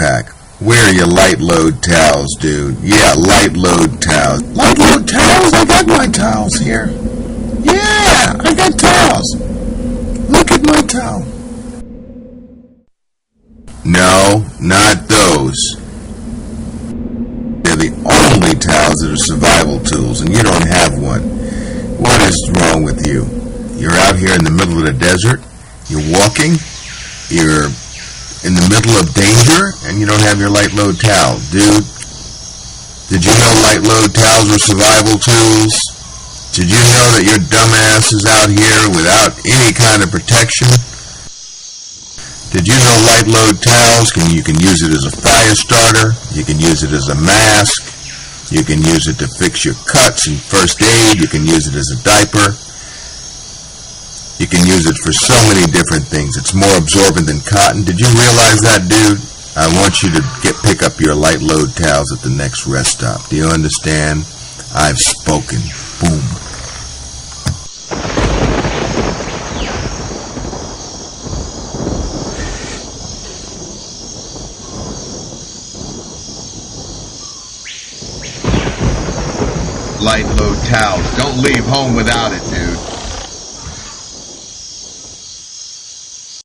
backpack. Where are your light load towels, dude? Yeah, light load towels. Light load towels? I got my towels here. Yeah, I got towels. Look at my towel. No, not those. They're the only towels that are survival tools, and you don't have one. What is wrong with you? You're out here in the middle of the desert, you're walking, you're in the middle of danger, and you don't have your light load towel. Dude, did you know light load towels were survival tools? Did you know that your dumbass is out here without any kind of protection? Did you know light load towels, you can use it as a fire starter, you can use it as a mask, you can use it to fix your cuts and first aid, you can use it as a diaper, you can use it for so many different things. It's more absorbent than cotton. Did you realize that, dude? I want you to pick up your light load towels at the next rest stop. Do you understand? I've spoken. Boom. Light load towels. Don't leave home without it, dude.